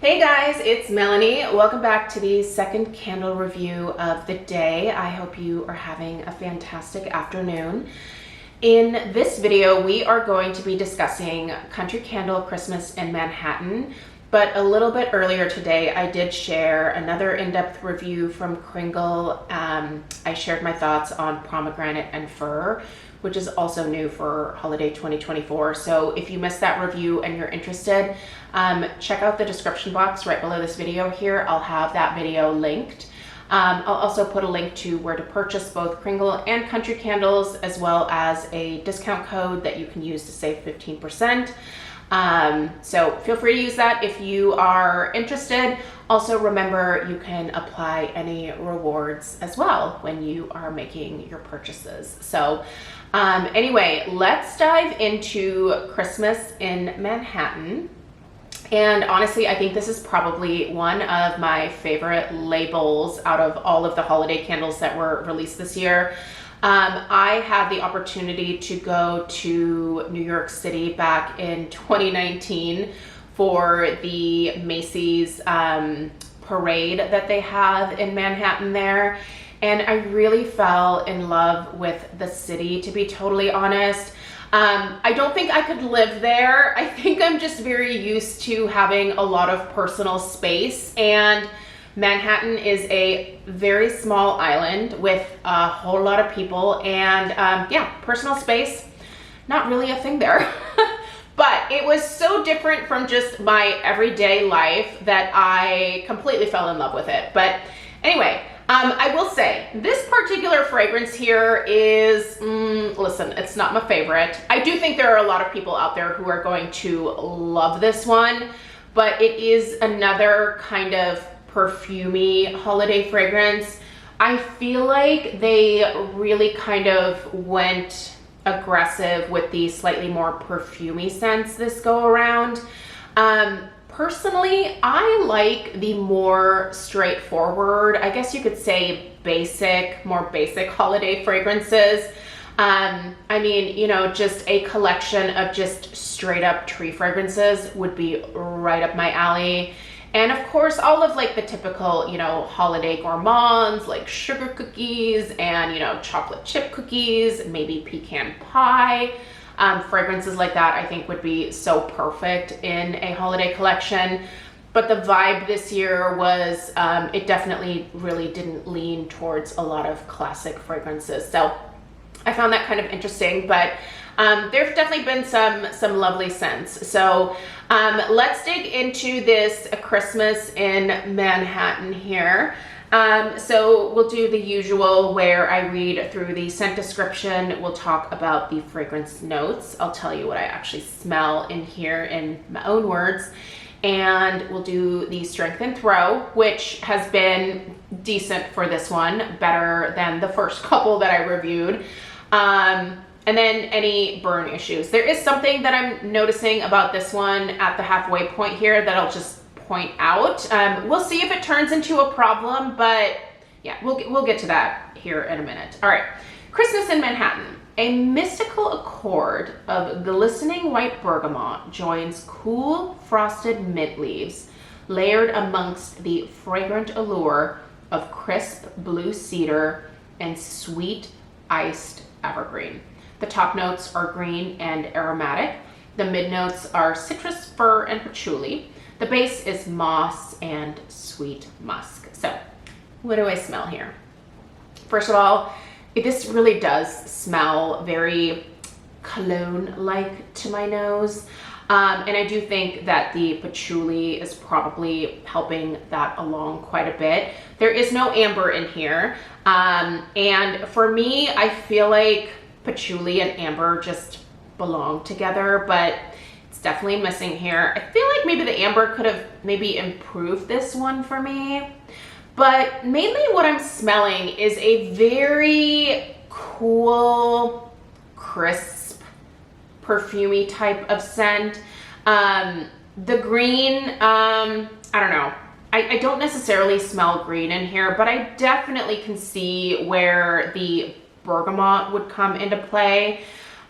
Hey guys, it's Melanie. Welcome back to the second candle review of the day. I hope you are having a fantastic afternoon. In this video, we are going to be discussing Country Candle Christmas in Manhattan, but a little bit earlier today, I did share another in-depth review from Kringle. I shared my thoughts on pomegranate and fir, which is also new for holiday 2024. So if you missed that review and you're interested, check out the description box right below this video here. I'll have that video linked. I'll also put a link to where to purchase both Kringle and Country Candles, as well as a discount code that you can use to save 15%. So feel free to use that if you are interested. Also remember, you can apply any rewards as well when you are making your purchases. So anyway, let's dive into Christmas in Manhattan. And honestly, I think this is probably one of my favorite labels out of all of the holiday candles that were released this year. I had the opportunity to go to New York City back in 2019 for the Macy's parade that they have in Manhattan there. And I really fell in love with the city, to be totally honest. I don't think I could live there. I think I'm just very used to having a lot of personal space, and Manhattan is a very small island with a whole lot of people, and yeah, personal space, not really a thing there. But it was so different from just my everyday life that I completely fell in love with it. But anyway, I will say this particular fragrance here is, listen, it's not my favorite. I do think there are a lot of people out there who are going to love this one, but it is another kind of perfumey holiday fragrance. I feel like they really kind of went aggressive with the slightly more perfumey scents this go around. Personally, I like the more straightforward, I guess you could say more basic holiday fragrances. I mean, you know, just a collection of just straight up tree fragrances would be right up my alley. And of course, all of like the typical, you know, holiday gourmands like sugar cookies and, you know, chocolate chip cookies, maybe pecan pie. Fragrances like that I think would be so perfect in a holiday collection. But the vibe this year was, it definitely really didn't lean towards a lot of classic fragrances. So I found that kind of interesting, but there's definitely been some lovely scents. So let's dig into this Christmas in Manhattan here. So we'll do the usual where I read through the scent description. We'll talk about the fragrance notes. I'll tell you what I actually smell in here in my own words. And we'll do the strength and throw, which has been decent for this one, better than the first couple that I reviewed. And then any burn issues. There is something that I'm noticing about this one at the halfway point here that I'll just point out. We'll see if it turns into a problem, but yeah, we'll get to that here in a minute. All right, Christmas in Manhattan. A mystical accord of glistening white bergamot joins cool frosted mint leaves, layered amongst the fragrant allure of crisp blue cedar and sweet iced evergreen. The top notes are green and aromatic. The mid notes are citrus, fir, and patchouli. The base is moss and sweet musk. So what do I smell here? First of all, this really does smell very cologne-like to my nose. And I do think that the patchouli is probably helping that along quite a bit. There is no amber in here. And for me, I feel like patchouli and amber just belong together, but it's definitely missing here. I feel like maybe the amber could have maybe improved this one for me. But mainly what I'm smelling is a very cool, crisp, perfumey type of scent. The green, I don't know. I don't necessarily smell green in here, but I definitely can see where the bergamot would come into play.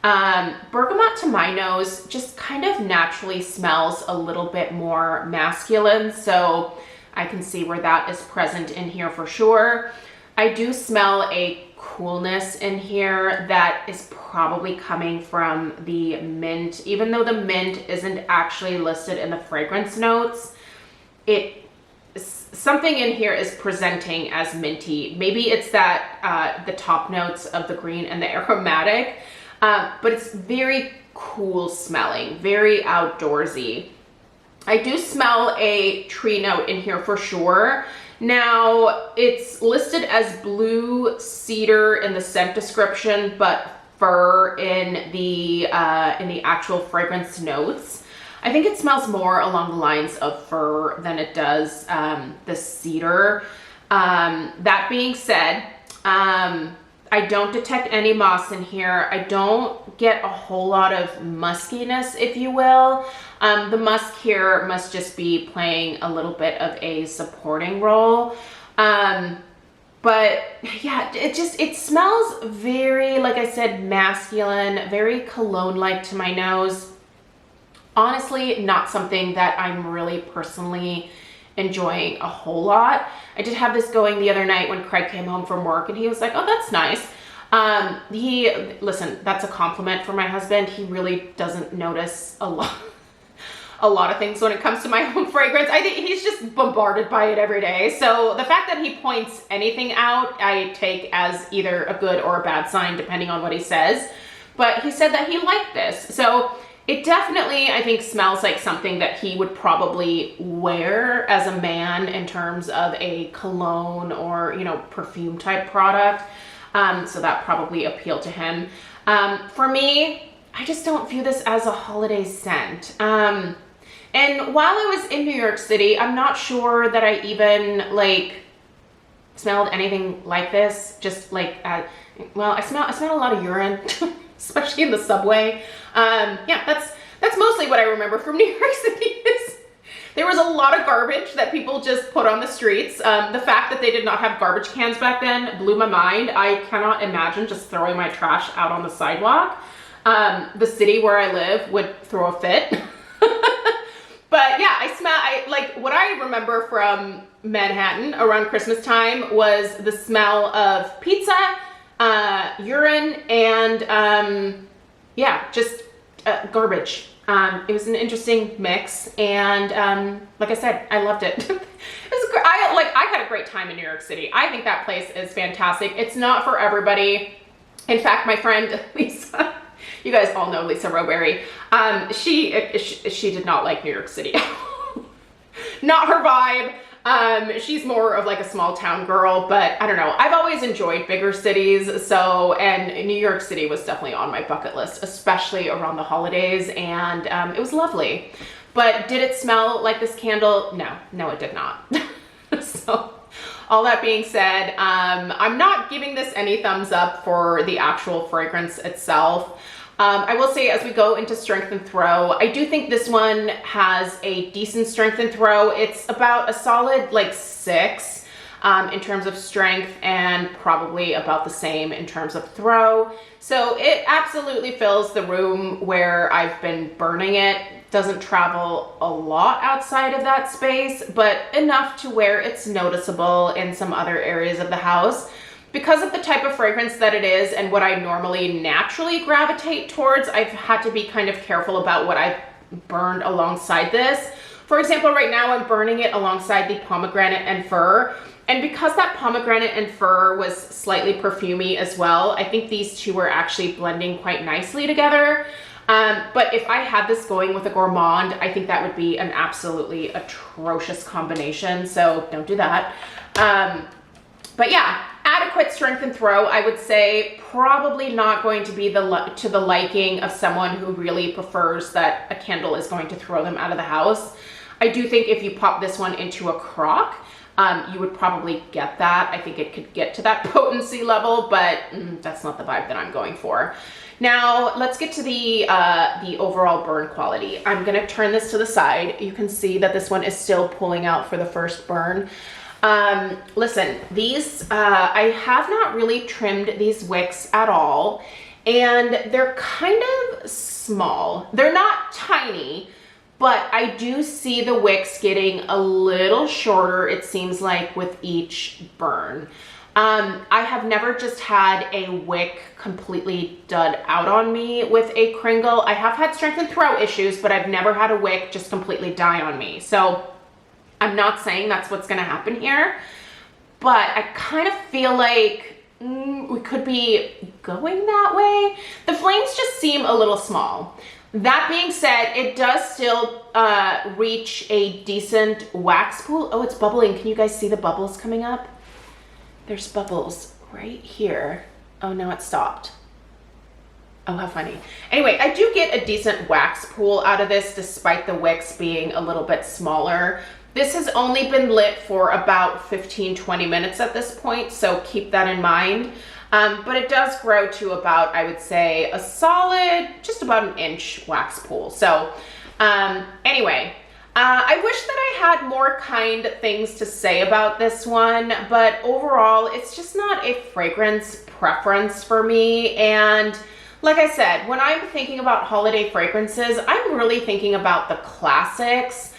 Bergamot to my nose just kind of naturally smells a little bit more masculine, so I can see where that is present in here for sure. I do smell a coolness in here that is probably coming from the mint. Even though the mint isn't actually listed in the fragrance notes, something in here is presenting as minty. Maybe it's that the top notes of the green and the aromatic, but it's very cool smelling, very outdoorsy. I do smell a tree note in here for sure. Now, it's listed as blue cedar in the scent description, but fir in the actual fragrance notes. I think it smells more along the lines of fir than it does the cedar. That being said, I don't detect any moss in here. I don't get a whole lot of muskiness, if you will. The musk here must just be playing a little bit of a supporting role. But yeah, it smells very, like I said, masculine, very cologne-like to my nose. Honestly, not something that I'm really personally enjoying a whole lot. I did have this going the other night when Craig came home from work and he was like, oh, that's nice. Listen, that's a compliment for my husband. He really doesn't notice a lot of things when it comes to my home fragrance. I think he's just bombarded by it every day. So the fact that he points anything out, I take as either a good or a bad sign, depending on what he says. But he said that he liked this. So it definitely, I think, smells like something that he would probably wear as a man in terms of a cologne or, you know, perfume type product. So that probably appealed to him. For me, I just don't view this as a holiday scent. And while I was in New York City, I'm not sure that I even like smelled anything like this. Just like, well, I smelled a lot of urine, especially in the subway. Yeah, that's mostly what I remember from New York City. There was a lot of garbage that people just put on the streets. The fact that they did not have garbage cans back then blew my mind. I cannot imagine just throwing my trash out on the sidewalk. The city where I live would throw a fit. But yeah, like what I remember from Manhattan around Christmas time was the smell of pizza, urine, and yeah, just garbage. It was an interesting mix, and like I said, I loved it. It was great. I had a great time in New York City. I think that place is fantastic. It's not for everybody. In fact, my friend Lisa, you guys all know Lisa Roberry, she did not like New York City. Not her vibe. She's more of like a small town girl, but I don't know. I've always enjoyed bigger cities. And New York City was definitely on my bucket list, especially around the holidays. And it was lovely. But did it smell like this candle? No, it did not. So all that being said, I'm not giving this any thumbs up for the actual fragrance itself. I will say, as we go into strength and throw, I do think this one has a decent strength and throw. It's about a solid like 6 in terms of strength, and probably about the same in terms of throw. So it absolutely fills the room where I've been burning it. Doesn't travel a lot outside of that space, but enough to where it's noticeable in some other areas of the house. Because of the type of fragrance that it is and what I normally naturally gravitate towards, I've had to be kind of careful about what I've burned alongside this. For example, right now I'm burning it alongside the pomegranate and fir. And because that pomegranate and fir was slightly perfumey as well, I think these two are actually blending quite nicely together. But if I had this going with a gourmand, I think that would be an absolutely atrocious combination. So don't do that. But yeah, adequate strength and throw, I would say. Probably not going to be to the liking of someone who really prefers that a candle is going to throw them out of the house. I do think if you pop this one into a crock, you would probably get that. I think it could get to that potency level, but that's not the vibe that I'm going for. Now, let's get to the overall burn quality. I'm gonna turn this to the side. You can see that this one is still pulling out for the first burn. Listen, these, I have not really trimmed these wicks at all. and they're kind of small. They're not tiny, but I do see the wicks getting a little shorter, it seems like, with each burn. I have never just had a wick completely dud out on me with a Kringle. I have had strength and throw issues, but I've never had a wick just completely die on me. So I'm not saying that's what's gonna happen here, but I kind of feel like we could be going that way. The flames just seem a little small. That being said, it does still reach a decent wax pool. Oh, it's bubbling. Can you guys see the bubbles coming up? There's bubbles right here. Oh, now it stopped. Oh, how funny. Anyway, I do get a decent wax pool out of this despite the wicks being a little bit smaller. This has only been lit for about 15-20 minutes at this point, so keep that in mind. But it does grow to about, I would say, a solid, just about an inch wax pool. So anyway, I wish that I had more kind things to say about this one, but overall, it's just not a fragrance preference for me. And like I said, when I'm thinking about holiday fragrances, I'm really thinking about the classics.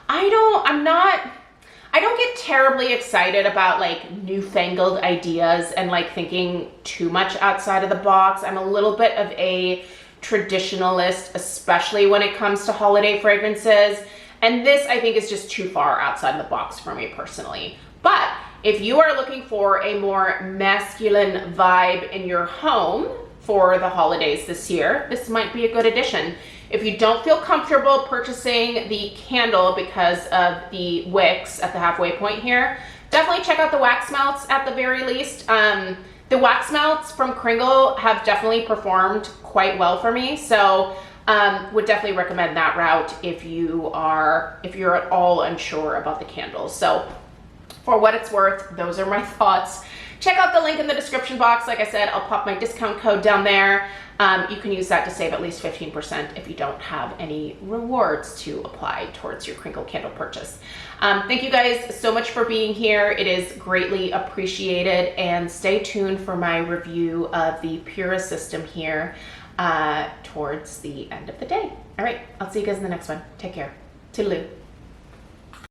I don't get terribly excited about like newfangled ideas and like thinking too much outside of the box. I'm a little bit of a traditionalist, especially when it comes to holiday fragrances. And this, I think, is just too far outside the box for me personally. But if you are looking for a more masculine vibe in your home for the holidays this year, this might be a good addition. If you don't feel comfortable purchasing the candle because of the wicks at the halfway point here, definitely check out the wax melts at the very least. The wax melts from Kringle have definitely performed quite well for me. So would definitely recommend that route if you're at all unsure about the candles. So for what it's worth, those are my thoughts. Check out the link in the description box. Like I said, I'll pop my discount code down there. You can use that to save at least 15% if you don't have any rewards to apply towards your Kringle candle purchase. Thank you guys so much for being here. It is greatly appreciated, and stay tuned for my review of the Pura system here towards the end of the day. All right, I'll see you guys in the next one. Take care. Toodaloo.